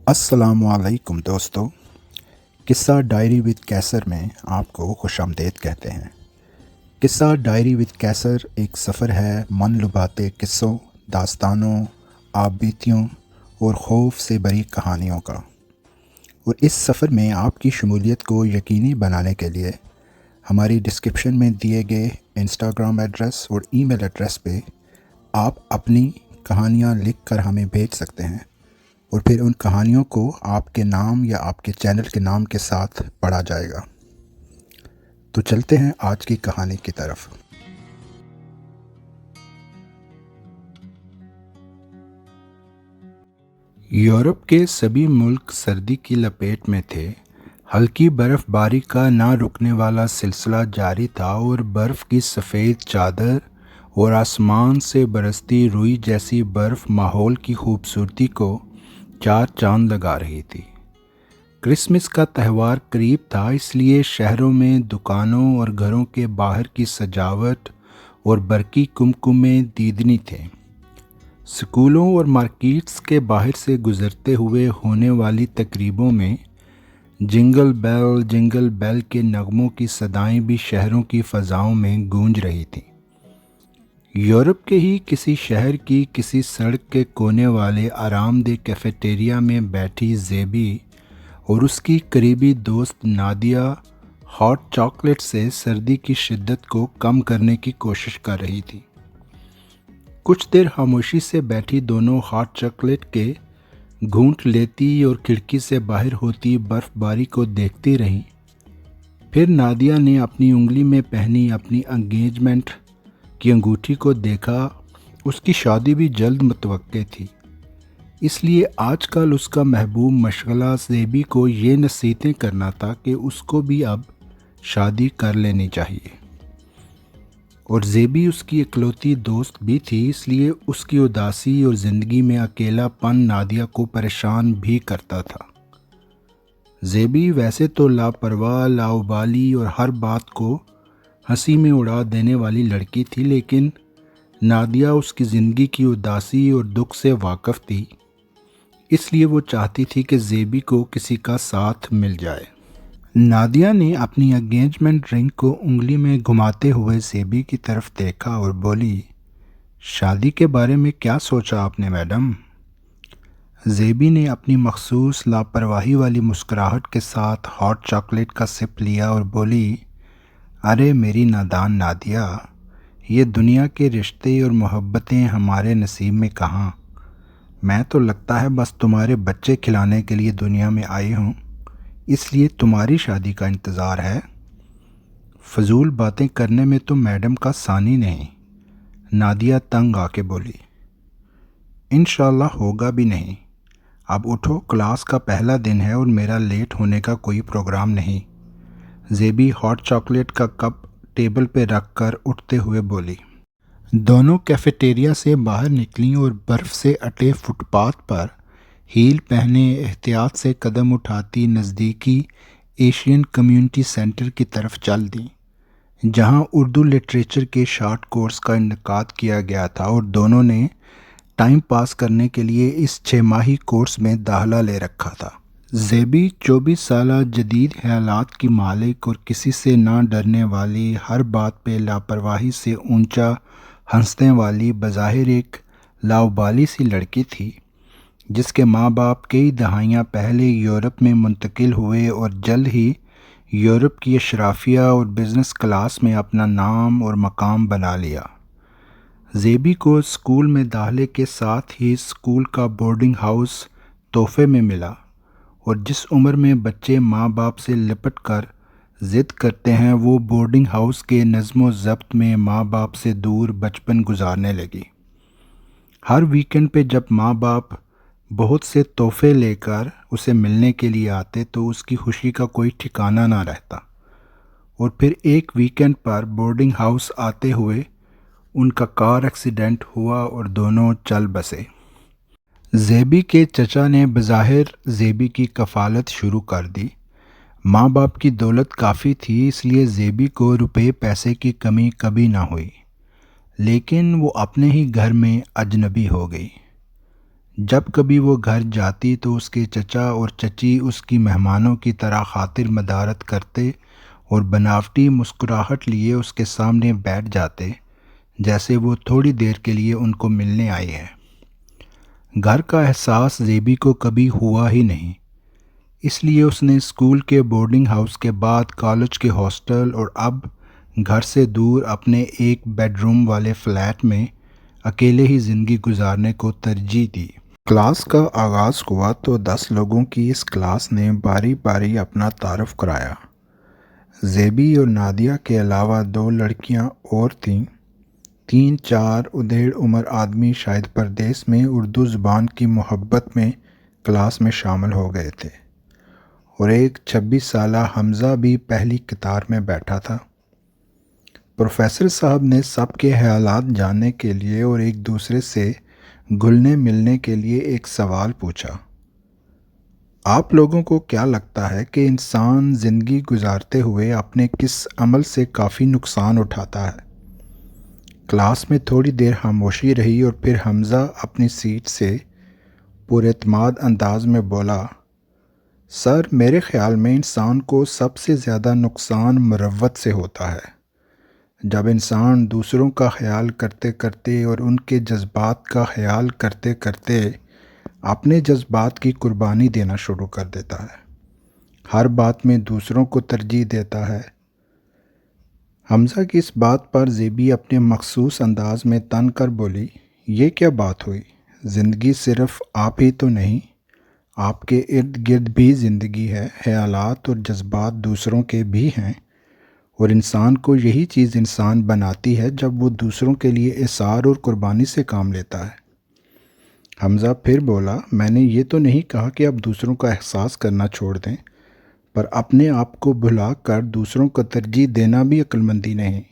السلام علیکم دوستو، قصہ ڈائری وتھ کیسر میں آپ کو خوش آمدید کہتے ہیں۔ قصہ ڈائری وتھ کیسر ایک سفر ہے من لبھاتے قصوں، داستانوں، آپ بیتیوں اور خوف سے بری کہانیوں کا۔ اور اس سفر میں آپ کی شمولیت کو یقینی بنانے کے لیے ہماری ڈسکرپشن میں دیے گئے انسٹاگرام ایڈریس اور ای میل ایڈریس پہ آپ اپنی کہانیاں لکھ کر ہمیں بھیج سکتے ہیں، اور پھر ان کہانیوں کو آپ کے نام یا آپ کے چینل کے نام کے ساتھ پڑھا جائے گا۔ تو چلتے ہیں آج کی کہانی کی طرف۔ یورپ کے سبھی ملک سردی کی لپیٹ میں تھے۔ ہلکی برف باری کا نہ رکنے والا سلسلہ جاری تھا، اور برف کی سفید چادر اور آسمان سے برستی روئی جیسی برف ماحول کی خوبصورتی کو چار چاند لگا رہی تھی۔ کرسمس کا تہوار قریب تھا، اس لیے شہروں میں دکانوں اور گھروں کے باہر کی سجاوٹ اور برقی کمکمے دیدنی تھے۔ سکولوں اور مارکیٹس کے باہر سے گزرتے ہوئے ہونے والی تقریبوں میں جنگل بیل کے نغموں کی صدائیں بھی شہروں کی فضاؤں میں گونج رہی تھیں۔ یورپ کے ہی کسی شہر کی کسی سڑک کے کونے والے آرام دہ کیفیٹیریا میں بیٹھی زیبی اور اس کی قریبی دوست نادیہ ہاٹ چاکلیٹ سے سردی کی شدت کو کم کرنے کی کوشش کر رہی تھی۔ کچھ دیر خاموشی سے بیٹھی دونوں ہاٹ چاکلیٹ کے گھونٹ لیتی اور کھڑکی سے باہر ہوتی برف باری کو دیکھتی رہیں۔ پھر نادیہ نے اپنی انگلی میں پہنی اپنی انگیجمنٹ کی انگوٹھی کو دیکھا۔ اس کی شادی بھی جلد متوقع تھی، اس لیے آج کل اس کا محبوب مشغلہ زیبی کو یہ نصیحتیں کرنا تھا کہ اس کو بھی اب شادی کر لینی چاہیے۔ اور زیبی اس کی اکلوتی دوست بھی تھی، اس لیے اس کی اداسی اور زندگی میں اکیلا پن نادیہ کو پریشان بھی کرتا تھا۔ زیبی ویسے تو لاپرواہ، لاابالی اور ہر بات کو ہنسی میں اڑا دینے والی لڑکی تھی، لیکن نادیہ اس کی زندگی کی اداسی اور دکھ سے واقف تھی، اس لیے وہ چاہتی تھی کہ زیبی کو کسی کا ساتھ مل جائے۔ نادیہ نے اپنی انگیجمنٹ رنگ کو انگلی میں گھماتے ہوئے زیبی کی طرف دیکھا اور بولی، شادی کے بارے میں کیا سوچا آپ نے میڈم؟ زیبی نے اپنی مخصوص لاپرواہی والی مسکراہٹ کے ساتھ ہاٹ چاکلیٹ کا سپ لیا اور بولی، ارے میری نادان نادیہ، یہ دنیا کے رشتے اور محبتیں ہمارے نصیب میں کہاں؟ میں تو لگتا ہے بس تمہارے بچے کھلانے کے لیے دنیا میں آئی ہوں، اس لیے تمہاری شادی کا انتظار ہے۔ فضول باتیں کرنے میں تو میڈم کا ثانی نہیں، نادیہ تنگ آ کے بولی۔ انشاءاللہ ہوگا بھی نہیں۔ اب اٹھو، کلاس کا پہلا دن ہے اور میرا لیٹ ہونے کا کوئی پروگرام نہیں۔ زیبی ہاٹ چاکلیٹ کا کپ ٹیبل پہ رکھ کر اٹھتے ہوئے بولی۔ دونوں کیفیٹیریا سے باہر نکلیں اور برف سے اٹے فٹ پاتھ پر ہیل پہنے احتیاط سے قدم اٹھاتی نزدیکی ایشین کمیونٹی سینٹر کی طرف چل دیں، جہاں اردو لٹریچر کے شارٹ کورس کا انعقاد کیا گیا تھا، اور دونوں نے ٹائم پاس کرنے کے لیے اس 6 ماہی کورس میں داخلہ لے رکھا تھا۔ زیبی 24 سالہ جدید خیالات کی مالک اور کسی سے نہ ڈرنے والی، ہر بات پہ لاپرواہی سے اونچا ہنسنے والی، بظاہر ایک لاابالی سی لڑکی تھی، جس کے ماں باپ کئی دہائیاں پہلے یورپ میں منتقل ہوئے اور جلد ہی یورپ کی اشرافیہ اور بزنس کلاس میں اپنا نام اور مقام بنا لیا۔ زیبی کو اسکول میں داخلے کے ساتھ ہی اسکول کا بورڈنگ ہاؤس تحفے میں ملا، اور جس عمر میں بچے ماں باپ سے لپٹ کر ضد کرتے ہیں، وہ بورڈنگ ہاؤس کے نظم و ضبط میں ماں باپ سے دور بچپن گزارنے لگی۔ ہر ویکنڈ پہ جب ماں باپ بہت سے تحفے لے کر اسے ملنے کے لیے آتے تو اس کی خوشی کا کوئی ٹھکانہ نہ رہتا، اور پھر ایک ویکنڈ پر بورڈنگ ہاؤس آتے ہوئے ان کا کار ایکسیڈنٹ ہوا اور دونوں چل بسے۔ زیبی کے چچا نے بظاہر زیبی کی کفالت شروع کر دی۔ ماں باپ کی دولت کافی تھی، اس لیے زیبی کو روپے پیسے کی کمی کبھی نہ ہوئی، لیکن وہ اپنے ہی گھر میں اجنبی ہو گئی۔ جب کبھی وہ گھر جاتی تو اس کے چچا اور چچی اس کی مہمانوں کی طرح خاطر مدارت کرتے اور بناوٹی مسکراہٹ لیے اس کے سامنے بیٹھ جاتے، جیسے وہ تھوڑی دیر کے لیے ان کو ملنے آئی ہے۔ گھر کا احساس زیبی کو کبھی ہوا ہی نہیں، اس لیے اس نے اسکول کے بورڈنگ ہاؤس کے بعد کالج کے ہاسٹل اور اب گھر سے دور اپنے ایک بیڈ روم والے فلیٹ میں اکیلے ہی زندگی گزارنے کو ترجیح دی۔ کلاس کا آغاز ہوا تو 10 لوگوں کی اس کلاس نے باری باری اپنا تعارف کرایا۔ زیبی اور نادیہ کے علاوہ 2 لڑکیاں اور تھیں۔ 3-4 ادھیڑ عمر آدمی شاید پردیس میں اردو زبان کی محبت میں کلاس میں شامل ہو گئے تھے، اور ایک 26 سالہ حمزہ بھی پہلی قطار میں بیٹھا تھا۔ پروفیسر صاحب نے سب کے خیالات جاننے کے لیے اور ایک دوسرے سے گھلنے ملنے کے لیے ایک سوال پوچھا: آپ لوگوں کو کیا لگتا ہے کہ انسان زندگی گزارتے ہوئے اپنے کس عمل سے کافی نقصان اٹھاتا ہے؟ کلاس میں تھوڑی دیر خاموشی رہی اور پھر حمزہ اپنی سیٹ سے پر اعتماد انداز میں بولا: سر، میرے خیال میں انسان کو سب سے زیادہ نقصان مروت سے ہوتا ہے۔ جب انسان دوسروں کا خیال کرتے کرتے اور ان کے جذبات کا خیال کرتے کرتے اپنے جذبات کی قربانی دینا شروع کر دیتا ہے، ہر بات میں دوسروں کو ترجیح دیتا ہے۔ حمزہ کی اس بات پر زیبی اپنے مخصوص انداز میں تن کر بولی: یہ کیا بات ہوئی؟ زندگی صرف آپ ہی تو نہیں، آپ کے ارد گرد بھی زندگی ہے، خیالات اور جذبات دوسروں کے بھی ہیں، اور انسان کو یہی چیز انسان بناتی ہے جب وہ دوسروں کے لیے ایثار اور قربانی سے کام لیتا ہے۔ حمزہ پھر بولا: میں نے یہ تو نہیں کہا کہ آپ دوسروں کا احساس کرنا چھوڑ دیں، پر اپنے آپ کو بھلا کر دوسروں کو ترجیح دینا بھی عقل مندی نہیں۔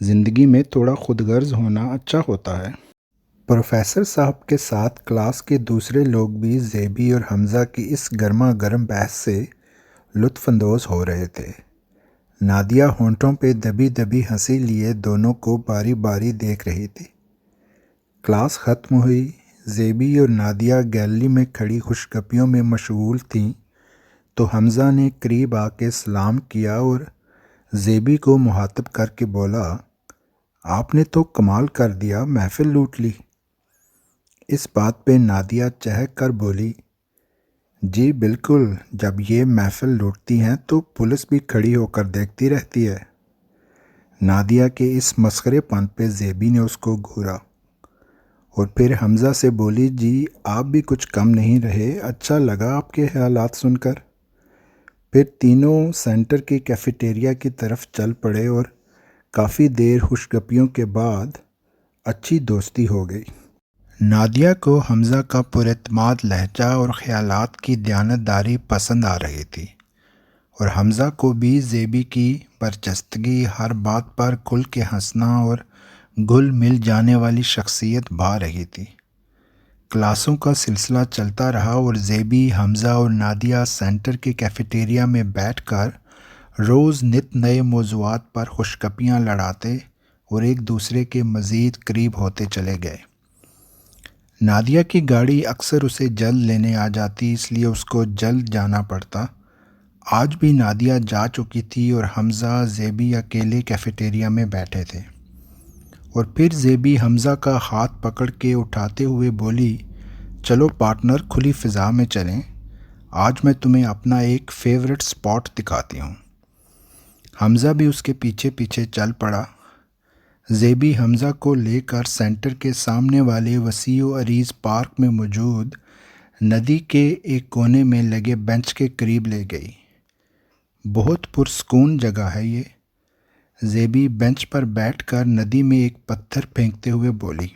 زندگی میں تھوڑا خود غرض ہونا اچھا ہوتا ہے۔ پروفیسر صاحب کے ساتھ کلاس کے دوسرے لوگ بھی زیبی اور حمزہ کی اس گرما گرم بحث سے لطف اندوز ہو رہے تھے۔ نادیہ ہونٹوں پہ دبی دبی ہنسی لیے دونوں کو باری باری دیکھ رہی تھی۔ کلاس ختم ہوئی۔ زیبی اور نادیہ گیلری میں کھڑی خوش گپیوں میں مشغول تھیں تو حمزہ نے قریب آ کے سلام کیا اور زیبی کو مخاطب کر کے بولا: آپ نے تو کمال کر دیا، محفل لوٹ لی۔ اس بات پہ نادیہ چہک کر بولی: جی بالکل، جب یہ محفل لوٹتی ہیں تو پولیس بھی کھڑی ہو کر دیکھتی رہتی ہے۔ نادیہ کے اس مسخرے پن پہ زیبی نے اس کو گھورا اور پھر حمزہ سے بولی: جی آپ بھی کچھ کم نہیں رہے، اچھا لگا آپ کے خیالات سن کر۔ پھر تینوں سینٹر کی کیفیٹیریا کی طرف چل پڑے اور کافی دیر خوش گپیوں کے بعد اچھی دوستی ہو گئی۔ نادیہ کو حمزہ کا پر اعتماد لہجہ اور خیالات کی دیانتداری پسند آ رہی تھی، اور حمزہ کو بھی زیبی کی برجستگی، ہر بات پر کھل کے ہنسنا اور گھل مل جانے والی شخصیت بھا رہی تھی۔ کلاسوں کا سلسلہ چلتا رہا اور زیبی، حمزہ اور نادیہ سینٹر کے کیفیٹیریا میں بیٹھ کر روز نت نئے موضوعات پر خوش گپیاں لڑاتے اور ایک دوسرے کے مزید قریب ہوتے چلے گئے۔ نادیہ کی گاڑی اکثر اسے جلد لینے آ جاتی، اس لیے اس کو جلد جانا پڑتا۔ آج بھی نادیہ جا چکی تھی اور حمزہ، زیبی اکیلے کیفیٹیریا میں بیٹھے تھے، اور پھر زیبی حمزہ کا ہاتھ پکڑ کے اٹھاتے ہوئے بولی: چلو پارٹنر، کھلی فضا میں چلیں، آج میں تمہیں اپنا ایک فیورٹ سپاٹ دکھاتی ہوں۔ حمزہ بھی اس کے پیچھے پیچھے چل پڑا۔ زیبی حمزہ کو لے کر سینٹر کے سامنے والے وسیع و عریض پارک میں موجود ندی کے ایک کونے میں لگے بینچ کے قریب لے گئی۔ بہت پرسکون جگہ ہے یہ۔ زیبی بینچ پر بیٹھ کر ندی میں ایک پتھر پھینکتے ہوئے بولی: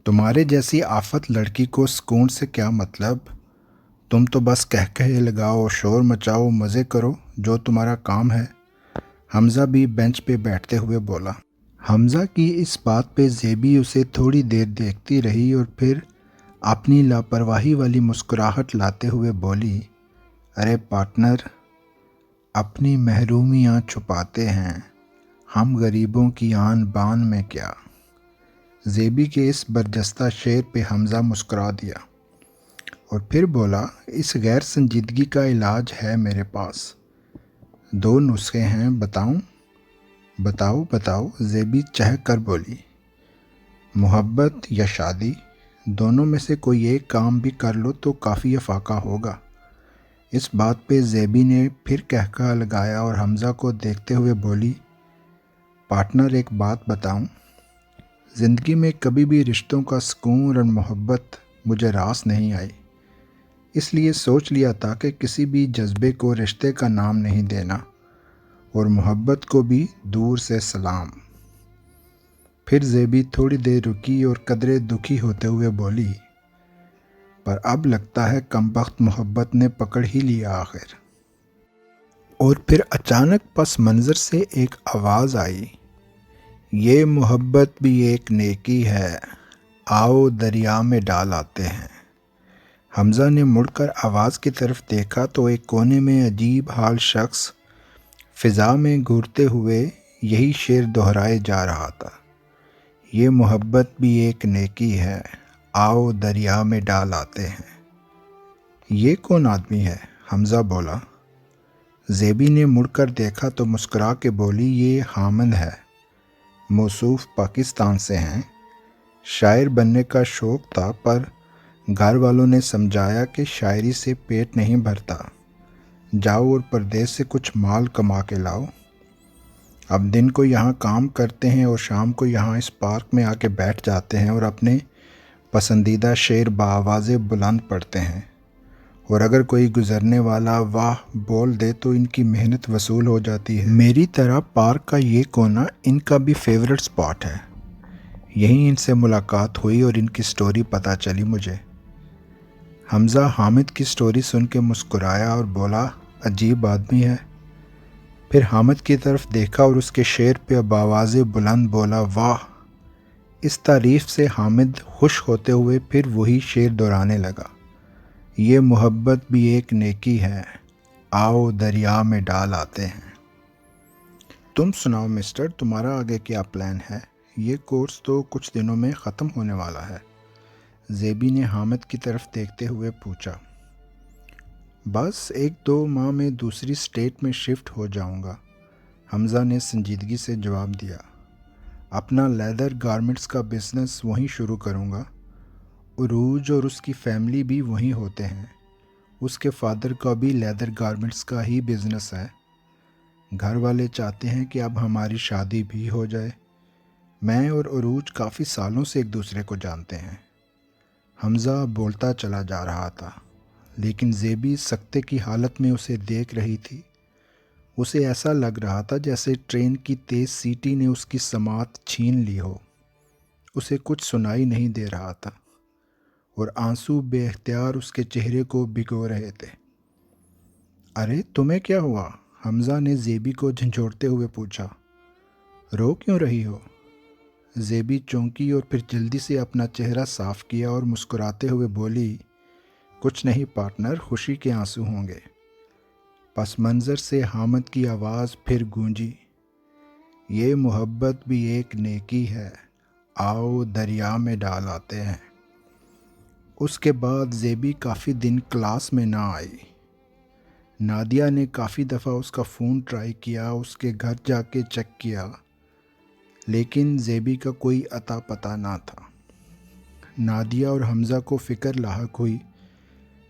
تمہارے جیسی آفت لڑکی کو سکون سے کیا مطلب؟ تم تو بس کہکہے لگاؤ، شور مچاؤ، مزے کرو، جو تمہارا کام ہے۔ حمزہ بھی بینچ پہ بیٹھتے ہوئے بولا۔ حمزہ کی اس بات پہ زیبی اسے تھوڑی دیر دیکھتی رہی اور پھر اپنی لاپرواہی والی مسکراہٹ لاتے ہوئے بولی: ارے پارٹنر، اپنی محرومیاں چھپاتے ہیں ہم غریبوں کی آن بان میں کیا۔ زیبی کے اس برجستہ شعر پہ حمزہ مسکرا دیا اور پھر بولا، اس غیر سنجیدگی کا علاج ہے میرے پاس، 2 نسخے ہیں، بتاؤں؟ بتاؤ بتاؤ، زیبی چہک کر بولی۔ محبت یا شادی، دونوں میں سے کوئی ایک کام بھی کر لو تو کافی افاقہ ہوگا۔ اس بات پہ زیبی نے پھر کہکہا لگایا اور حمزہ کو دیکھتے ہوئے بولی، پارٹنر ایک بات بتاؤں، زندگی میں کبھی بھی رشتوں کا سکون اور محبت مجھے راس نہیں آئی، اس لیے سوچ لیا تھا کہ کسی بھی جذبے کو رشتے کا نام نہیں دینا، اور محبت کو بھی دور سے سلام۔ پھر زیبی تھوڑی دیر رکی اور قدرے دکھی ہوتے ہوئے بولی، پر اب لگتا ہے کمبخت محبت نے پکڑ ہی لیا آخر۔ اور پھر اچانک پس منظر سے ایک آواز آئی، یہ محبت بھی ایک نیکی ہے، آؤ دریا میں ڈال آتے ہیں۔ حمزہ نے مڑ کر آواز کی طرف دیکھا تو ایک کونے میں عجیب حال شخص فضا میں گھورتے ہوئے یہی شعر دہرائے جا رہا تھا، یہ محبت بھی ایک نیکی ہے، آؤ دریا میں ڈال آتے ہیں۔ یہ کون آدمی ہے؟ حمزہ بولا۔ زیبی نے مڑ کر دیکھا تو مسکرا کے بولی، یہ حامد ہے، موصوف پاکستان سے ہیں، شاعر بننے کا شوق تھا پر گھر والوں نے سمجھایا کہ شاعری سے پیٹ نہیں بھرتا، جاؤ اور پردیس سے کچھ مال کما کے لاؤ۔ اب دن کو یہاں کام کرتے ہیں اور شام کو یہاں اس پارک میں آ کے بیٹھ جاتے ہیں اور اپنے پسندیدہ شعر بآواز بلند پڑھتے ہیں، اور اگر کوئی گزرنے والا واہ بول دے تو ان کی محنت وصول ہو جاتی ہے۔ میری طرح پارک کا یہ کونا ان کا بھی فیورٹ سپاٹ ہے، یہیں ان سے ملاقات ہوئی اور ان کی سٹوری پتہ چلی مجھے۔ حمزہ حامد کی سٹوری سن کے مسکرایا اور بولا، عجیب آدمی ہے۔ پھر حامد کی طرف دیکھا اور اس کے شعر پہ بآواز بلند بولا، واہ۔ اس تعریف سے حامد خوش ہوتے ہوئے پھر وہی شعر دہرانے لگا، یہ محبت بھی ایک نیکی ہے، آؤ دریا میں ڈال آتے ہیں۔ تم سناؤ مسٹر، تمہارا آگے کیا پلان ہے؟ یہ کورس تو کچھ دنوں میں ختم ہونے والا ہے، زیبی نے حامد کی طرف دیکھتے ہوئے پوچھا۔ بس 1-2 ماہ میں دوسری اسٹیٹ میں شفٹ ہو جاؤں گا، حمزہ نے سنجیدگی سے جواب دیا۔ اپنا لیدر گارمنٹس کا بزنس وہیں شروع کروں گا، عروج اور اس کی فیملی بھی وہیں ہوتے ہیں، اس کے فادر کا بھی لیدر گارمنٹس کا ہی بزنس ہے۔ گھر والے چاہتے ہیں کہ اب ہماری شادی بھی ہو جائے، میں اور عروج کافی سالوں سے ایک دوسرے کو جانتے ہیں۔ حمزہ بولتا چلا جا رہا تھا، لیکن زیبی سکتے کی حالت میں اسے دیکھ رہی تھی۔ اسے ایسا لگ رہا تھا جیسے ٹرین کی تیز سیٹی نے اس کی سماعت چھین لی ہو۔ اسے کچھ سنائی نہیں دے رہا تھا اور آنسو بے اختیار اس کے چہرے کو بھگو رہے تھے۔ ارے تمہیں کیا ہوا؟ حمزہ نے زیبی کو جھنجھوڑتے ہوئے پوچھا۔ رو کیوں رہی ہو؟ زیبی چونکی اور پھر جلدی سے اپنا چہرہ صاف کیا اور مسکراتے ہوئے بولی، کچھ نہیں پارٹنر، خوشی کے آنسو ہوں گے۔ پس منظر سے حامد کی آواز پھر گونجی، یہ محبت بھی ایک نیکی ہے، آؤ دریا میں ڈال آتے ہیں۔ اس کے بعد زیبی کافی دن کلاس میں نہ آئی۔ نادیہ نے کافی دفعہ اس کا فون ٹرائی کیا، اس کے گھر جا کے چیک کیا، لیکن زیبی کا کوئی اتا پتہ نہ تھا۔ نادیہ اور حمزہ کو فکر لاحق ہوئی۔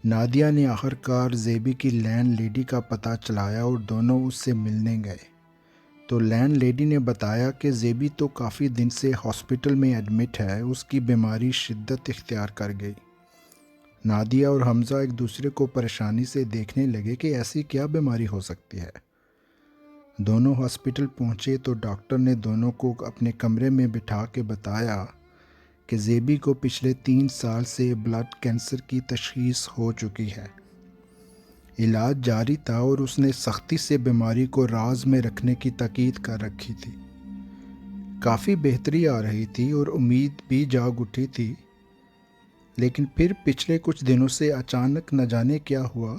نادیہ نے آخر کار زیبی کی لینڈ لیڈی کا پتہ چلایا اور دونوں اس سے ملنے گئے، تو لینڈ لیڈی نے بتایا کہ زیبی تو کافی دن سے ہاسپٹل میں ایڈمٹ ہے، اس کی بیماری شدت اختیار کر گئی۔ نادیہ اور حمزہ ایک دوسرے کو پریشانی سے دیکھنے لگے کہ ایسی کیا بیماری ہو سکتی ہے۔ دونوں ہاسپٹل پہنچے تو ڈاکٹر نے دونوں کو اپنے کمرے میں بٹھا کے بتایا کہ زیبی کو پچھلے 3 سال سے بلڈ کینسر کی تشخیص ہو چکی ہے۔ علاج جاری تھا اور اس نے سختی سے بیماری کو راز میں رکھنے کی تاکید کر رکھی تھی۔ کافی بہتری آ رہی تھی اور امید بھی جاگ اٹھی تھی، لیکن پھر پچھلے کچھ دنوں سے اچانک نہ جانے کیا ہوا،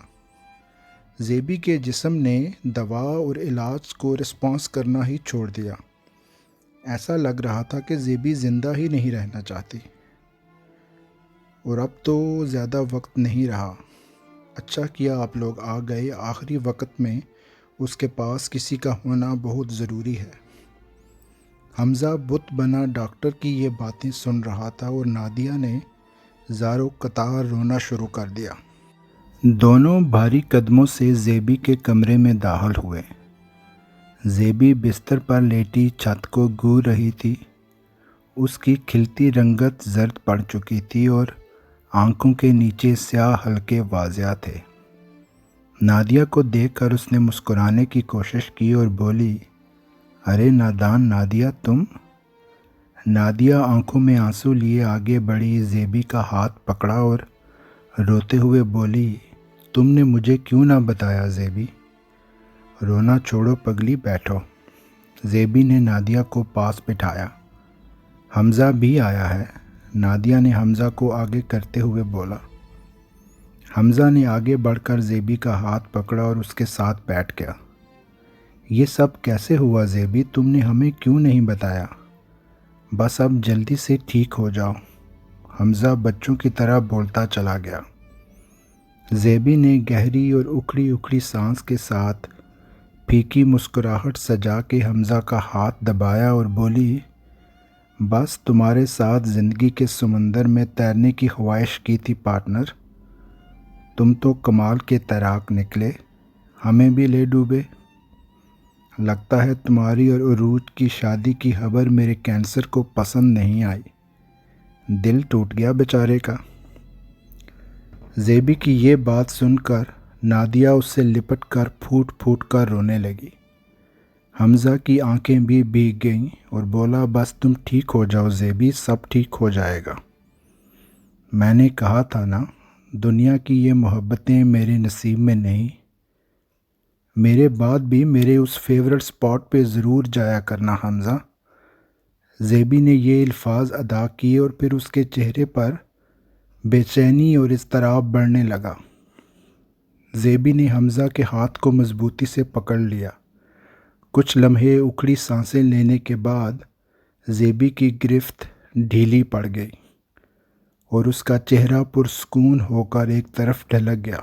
زیبی کے جسم نے دوا اور علاج کو رسپانس کرنا ہی چھوڑ دیا۔ ایسا لگ رہا تھا کہ زیبی زندہ ہی نہیں رہنا چاہتی، اور اب تو زیادہ وقت نہیں رہا۔ اچھا کیا آپ لوگ آ گئے، آخری وقت میں اس کے پاس کسی کا ہونا بہت ضروری ہے۔ حمزہ بت بنا ڈاکٹر کی یہ باتیں سن رہا تھا اور نادیہ نے زارو قطار رونا شروع کر دیا۔ دونوں بھاری قدموں سے زیبی کے کمرے میں داخل ہوئے۔ زیبی بستر پر لیٹی چھت کو گور رہی تھی۔ اس کی کھلتی رنگت زرد پڑ چکی تھی اور آنکھوں کے نیچے سیاہ حلقے واضح تھے۔ نادیہ کو دیکھ کر اس نے مسکرانے کی کوشش کی اور بولی، ارے نادان نادیہ تم؟ نادیہ آنکھوں میں آنسو لیے آگے بڑھی، زیبی کا ہاتھ پکڑا اور روتے ہوئے بولی، تم نے مجھے کیوں نہ بتایا زیبی؟ رونا چھوڑو پگلی، بیٹھو۔ زیبی نے نادیہ کو پاس بٹھایا۔ حمزہ بھی آیا ہے، نادیہ نے حمزہ کو آگے کرتے ہوئے بولا۔ حمزہ نے آگے بڑھ کر زیبی کا ہاتھ پکڑا اور اس کے ساتھ بیٹھ گیا۔ یہ سب کیسے ہوا زیبی؟ تم نے ہمیں کیوں نہیں بتایا؟ بس اب جلدی سے ٹھیک ہو جاؤ، حمزہ بچوں کی طرح بولتا چلا گیا۔ زیبی نے گہری اور اکھڑی اکھڑی سانس کے ساتھ پھیکی مسکراہٹ سجا کے حمزہ کا ہاتھ دبایا اور بولی، بس تمہارے ساتھ زندگی کے سمندر میں تیرنے کی خواہش کی تھی پارٹنر۔ تم تو کمال کے تیراک نکلے، ہمیں بھی لے ڈوبے۔ لگتا ہے تمہاری اور عروج کی شادی کی خبر میرے کینسر کو پسند نہیں آئی، دل ٹوٹ گیا بیچارے کا۔ زیبی کی یہ بات سن کر نادیہ اس سے لپٹ کر پھوٹ پھوٹ کر رونے لگی۔ حمزہ کی آنکھیں بھی بھیگ گئیں اور بولا، بس تم ٹھیک ہو جاؤ زیبی، سب ٹھیک ہو جائے گا۔ میں نے کہا تھا نا، دنیا کی یہ محبتیں میرے نصیب میں نہیں۔ میرے بعد بھی میرے اس فیورٹ سپاٹ پہ ضرور جایا کرنا حمزہ۔ زیبی نے یہ الفاظ ادا کیے اور پھر اس کے چہرے پر بے چینی اور اضطراب بڑھنے لگا۔ زیبی نے حمزہ کے ہاتھ کو مضبوطی سے پکڑ لیا۔ کچھ لمحے اکھڑی سانسیں لینے کے بعد زیبی کی گرفت ڈھیلی پڑ گئی اور اس کا چہرہ پرسکون ہو کر ایک طرف ڈھلک گیا۔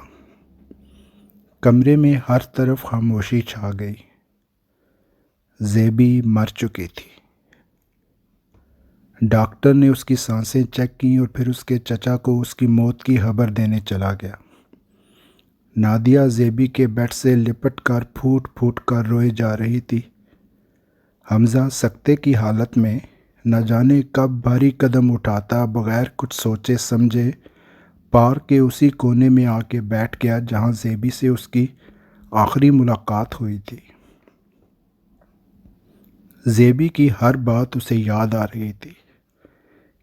کمرے میں ہر طرف خاموشی چھا گئی۔ زیبی مر چکی تھی۔ ڈاکٹر نے اس کی سانسیں چیک کیں اور پھر اس کے چچا کو اس کی موت کی خبر دینے چلا گیا۔ نادیہ زیبی کے بیڈ سے لپٹ کر پھوٹ پھوٹ کر روئے جا رہی تھی۔ حمزہ سکتے کی حالت میں نہ جانے کب بھاری قدم اٹھاتا بغیر کچھ سوچے سمجھے پارک کے اسی کونے میں آ کے بیٹھ گیا جہاں زیبی سے اس کی آخری ملاقات ہوئی تھی۔ زیبی کی ہر بات اسے یاد آ رہی تھی۔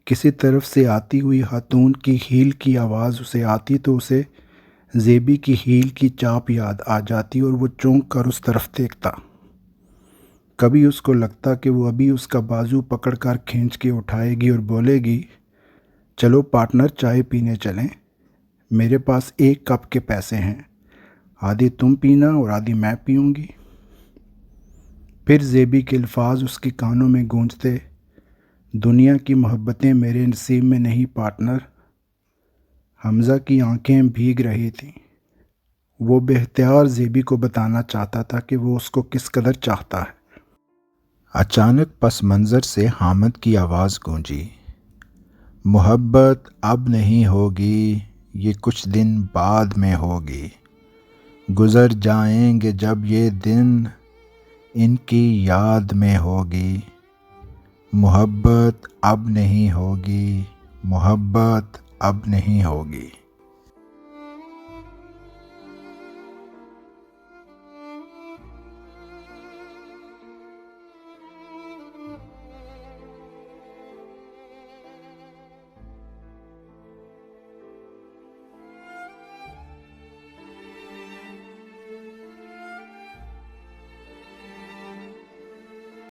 کسی طرف سے آتی ہوئی خاتون کی ہیل کی آواز اسے آتی تو اسے زیبی کی ہیل کی چاپ یاد آ جاتی اور وہ چونک کر اس طرف دیکھتا۔ کبھی اس کو لگتا کہ وہ ابھی اس کا بازو پکڑ کر کھینچ کے اٹھائے گی اور بولے گی، چلو پارٹنر چائے پینے چلیں، میرے پاس 1 کپ کے پیسے ہیں، آدھی تم پینا اور آدھی میں پیوں گی۔ پھر زیبی کے الفاظ اس کے کانوں میں گونجتے، دنیا کی محبتیں میرے نصیب میں نہیں پارٹنر۔ حمزہ کی آنکھیں بھیگ رہی تھیں۔ وہ بے اختیار زیبی کو بتانا چاہتا تھا کہ وہ اس کو کس قدر چاہتا ہے۔ اچانک پس منظر سے حامد کی آواز گونجی، محبت اب نہیں ہوگی، یہ کچھ دن بعد میں ہوگی، گزر جائیں گے جب یہ دن، ان کی یاد میں ہوگی، محبت اب نہیں ہوگی، محبت اب نہیں ہوگی۔